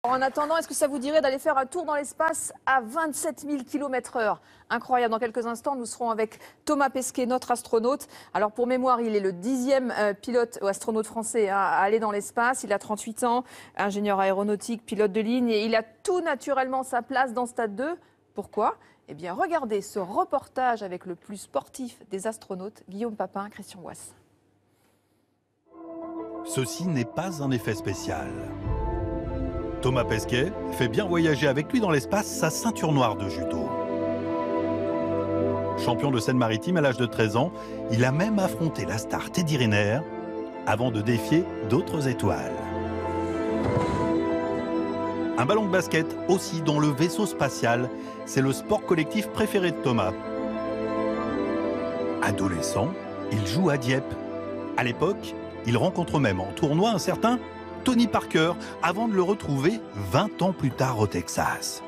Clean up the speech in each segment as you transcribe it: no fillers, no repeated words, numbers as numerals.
En attendant, est-ce que ça vous dirait d'aller faire un tour dans l'espace à 27 000 km/h? Incroyable. Dans quelques instants, nous serons avec Thomas Pesquet, notre astronaute. Alors, pour mémoire, il est le 10e pilote ou astronaute français à aller dans l'espace. Il a 38 ans, ingénieur aéronautique, pilote de ligne. Et il a tout naturellement sa place dans Stade 2. Pourquoi? Eh bien, regardez ce reportage avec le plus sportif des astronautes, Guillaume Papin, Christian Boisse. Ceci n'est pas un effet spécial. Thomas Pesquet fait bien voyager avec lui dans l'espace sa ceinture noire de judo. Champion de Seine-Maritime à l'âge de 13 ans, il a même affronté la star Teddy Riner avant de défier d'autres étoiles. Un ballon de basket aussi dans le vaisseau spatial, c'est le sport collectif préféré de Thomas. Adolescent, il joue à Dieppe. À l'époque, il rencontre même en tournoi un certain Tony Parker, avant de le retrouver 20 ans plus tard au Texas.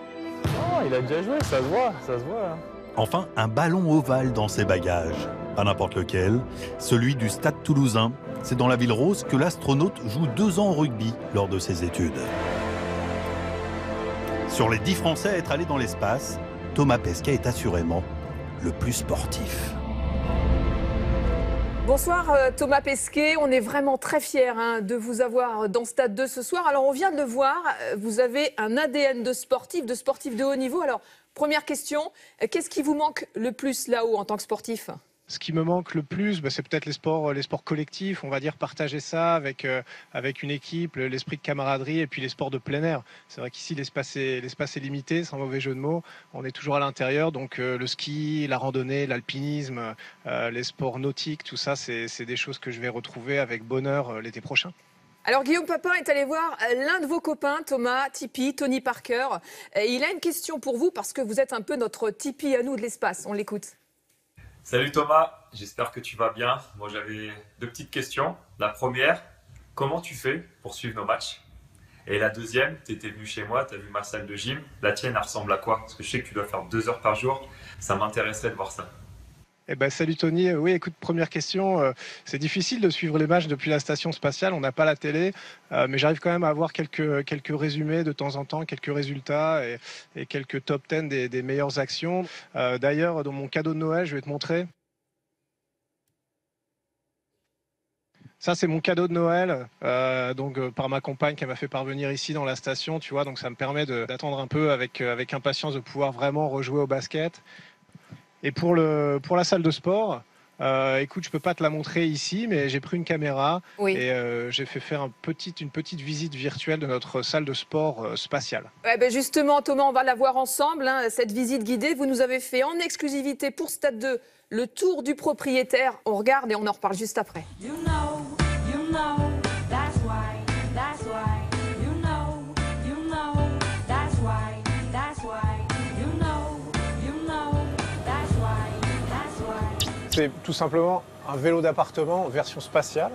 Oh, il a déjà joué, ça se voit, ça se voit. Enfin, un ballon ovale dans ses bagages. Pas n'importe lequel, celui du Stade Toulousain. C'est dans la ville rose que l'astronaute joue 2 ans au rugby lors de ses études. Sur les 10 Français à être allés dans l'espace, Thomas Pesquet est assurément le plus sportif. Bonsoir Thomas Pesquet, on est vraiment très fiers de vous avoir dans Stade 2 ce soir. Alors on vient de le voir, vous avez un ADN de sportif de haut niveau. Alors première question, qu'est-ce qui vous manque le plus là-haut en tant que sportif ? Ce qui me manque le plus, c'est peut-être les sports collectifs, on va dire partager ça avec une équipe, l'esprit de camaraderie et puis les sports de plein air. C'est vrai qu'ici l'espace est limité, sans mauvais jeu de mots, on est toujours à l'intérieur, donc le ski, la randonnée, l'alpinisme, les sports nautiques, tout ça c'est des choses que je vais retrouver avec bonheur l'été prochain. Alors Guillaume Papin est allé voir l'un de vos copains, Thomas, Tipeee, Tony Parker. Il a une question pour vous parce que vous êtes un peu notre Tipeee à nous de l'espace, on l'écoute. Salut Thomas, j'espère que tu vas bien. Moi j'avais 2 petites questions. La première, comment tu fais pour suivre nos matchs? Et la deuxième, tu étais venu chez moi, tu as vu ma salle de gym. La tienne, elle ressemble à quoi? Parce que je sais que tu dois faire 2 heures par jour. Ça m'intéresserait de voir ça. Salut Tony. Oui, écoute, première question. C'est difficile de suivre les matchs depuis la station spatiale. On n'a pas la télé, mais j'arrive quand même à avoir quelques résumés de temps en temps, quelques résultats et quelques top 10 des meilleures actions. D'ailleurs, dans mon cadeau de Noël, je vais te montrer. Ça, c'est mon cadeau de Noël, par ma compagne qui m'a fait parvenir ici dans la station. Tu vois, donc ça me permet d'attendre un peu avec impatience de pouvoir vraiment rejouer au basket. Et pour la salle de sport, écoute, je peux pas te la montrer ici, mais j'ai pris une caméra et j'ai fait faire une petite visite virtuelle de notre salle de sport spatiale. Ouais, justement, Thomas, on va la voir ensemble, cette visite guidée. Vous nous avez fait en exclusivité pour Stade 2 le tour du propriétaire. On regarde et on en reparle juste après. C'est tout simplement un vélo d'appartement version spatiale.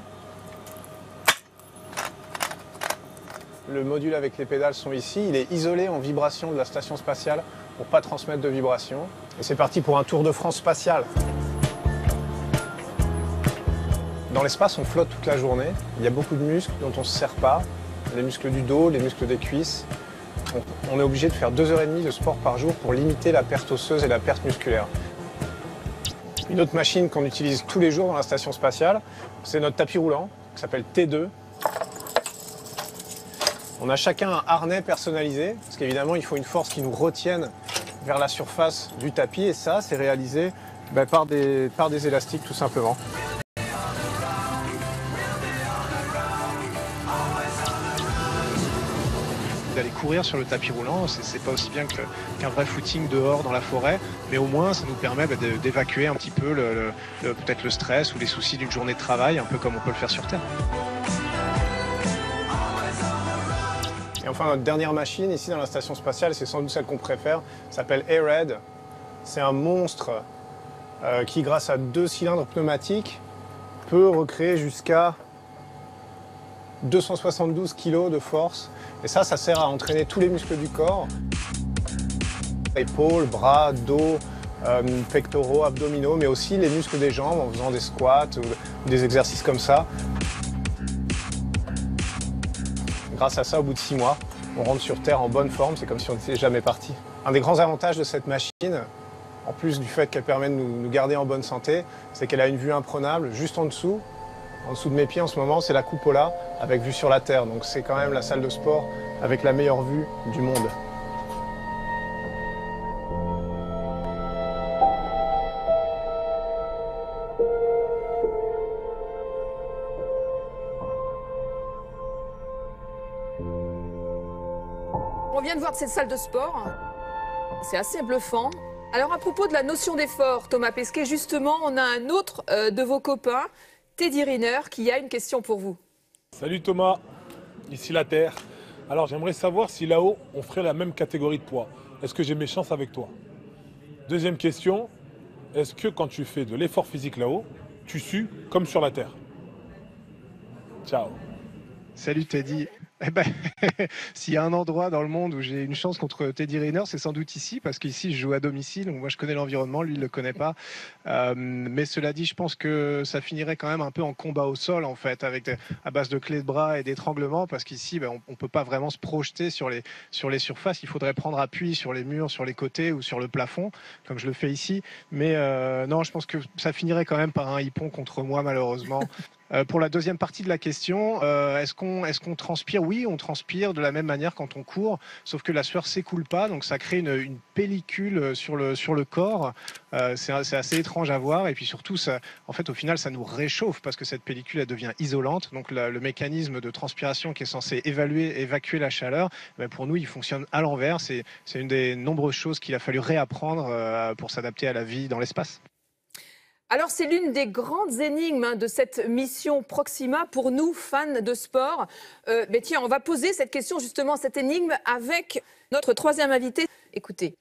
Le module avec les pédales sont ici. Il est isolé en vibration de la station spatiale pour ne pas transmettre de vibration. Et c'est parti pour un tour de France spatial. Dans l'espace, on flotte toute la journée. Il y a beaucoup de muscles dont on ne se sert pas. Les muscles du dos, les muscles des cuisses. On est obligé de faire 2h30 de sport par jour pour limiter la perte osseuse et la perte musculaire. Une autre machine qu'on utilise tous les jours dans la station spatiale, c'est notre tapis roulant, qui s'appelle T2. On a chacun un harnais personnalisé, parce qu'évidemment, il faut une force qui nous retienne vers la surface du tapis, et ça, c'est réalisé par des élastiques, tout simplement. D'aller courir sur le tapis roulant, c'est pas aussi bien qu'un vrai footing dehors dans la forêt, mais au moins ça nous permet d'évacuer un petit peu peut-être le stress ou les soucis d'une journée de travail, un peu comme on peut le faire sur Terre. Et enfin notre dernière machine ici dans la station spatiale, c'est sans doute celle qu'on préfère, s'appelle Airhead. C'est un monstre qui, grâce à 2 cylindres pneumatiques, peut recréer jusqu'à 272 kg de force. Et ça sert à entraîner tous les muscles du corps. Épaules, bras, dos, pectoraux, abdominaux, mais aussi les muscles des jambes en faisant des squats ou des exercices comme ça. Grâce à ça, au bout de 6 mois, On rentre sur Terre en bonne forme, c'est comme si on n'était jamais parti. Un des grands avantages de cette machine, en plus du fait qu'elle permet de nous garder en bonne santé, c'est qu'elle a une vue imprenable juste en dessous. En dessous de mes pieds en ce moment, c'est la cupola avec vue sur la Terre. Donc c'est quand même la salle de sport avec la meilleure vue du monde. On vient de voir cette salle de sport. C'est assez bluffant. Alors à propos de la notion d'effort, Thomas Pesquet, justement, on a un autre de vos copains, Teddy Riner, qui a une question pour vous. Salut Thomas, ici la Terre. Alors j'aimerais savoir si là-haut, on ferait la même catégorie de poids. Est-ce que j'ai mes chances avec toi? Deuxième question, est-ce que quand tu fais de l'effort physique là-haut, tu sues comme sur la Terre? Ciao. Salut Teddy. Eh ben, s'il y a un endroit dans le monde où j'ai une chance contre Teddy Riner, c'est sans doute ici, parce qu'ici je joue à domicile, donc moi je connais l'environnement, lui il le connaît pas. Mais cela dit, je pense que ça finirait quand même un peu en combat au sol en fait, à base de clés de bras et d'étranglement, parce qu'ici on peut pas vraiment se projeter sur les surfaces. Il faudrait prendre appui sur les murs, sur les côtés ou sur le plafond, comme je le fais ici. Mais non, je pense que ça finirait quand même par un hippon contre moi malheureusement. Pour la deuxième partie de la question, est-ce qu'on transpire? Oui, on transpire de la même manière quand on court, sauf que la sueur s'écoule pas, donc ça crée une pellicule sur le corps. C'est assez étrange à voir, et puis surtout, en fait, au final, ça nous réchauffe parce que cette pellicule, elle devient isolante. Donc le mécanisme de transpiration qui est censé évacuer la chaleur, pour nous, il fonctionne à l'envers. C'est une des nombreuses choses qu'il a fallu réapprendre pour s'adapter à la vie dans l'espace. Alors, c'est l'une des grandes énigmes de cette mission Proxima pour nous, fans de sport. Mais tiens, on va poser cette question, justement, cette énigme, avec notre troisième invité. Écoutez.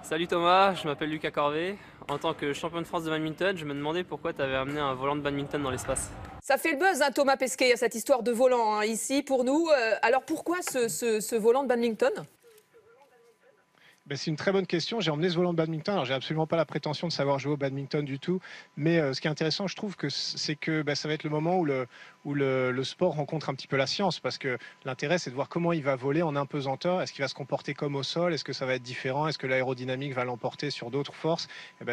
Salut Thomas, je m'appelle Lucas Corvet. En tant que champion de France de badminton, je me demandais pourquoi tu avais amené un volant de badminton dans l'espace. Ça fait le buzz, hein, Thomas Pesquet, cette histoire de volant ici pour nous. Alors, pourquoi ce volant de badminton ? C'est une très bonne question. J'ai emmené ce volant de badminton. Alors, j'ai absolument pas la prétention de savoir jouer au badminton du tout. Mais ce qui est intéressant, je trouve, c'est que ça va être le moment où le sport rencontre un petit peu la science. Parce que l'intérêt, c'est de voir comment il va voler en impesanteur. Est-ce qu'il va se comporter comme au sol? Est-ce que ça va être différent? Est-ce que l'aérodynamique va l'emporter sur d'autres forces?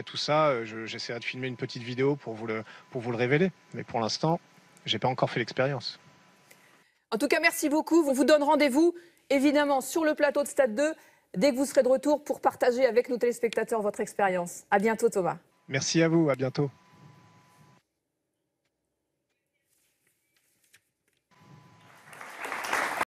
Tout ça, j'essaierai de filmer une petite vidéo pour vous le révéler. Mais pour l'instant, j'ai pas encore fait l'expérience. En tout cas, merci beaucoup. On vous donne rendez-vous, évidemment, sur le plateau de Stade 2. Dès que vous serez de retour pour partager avec nos téléspectateurs votre expérience. À bientôt Thomas. Merci à vous, à bientôt.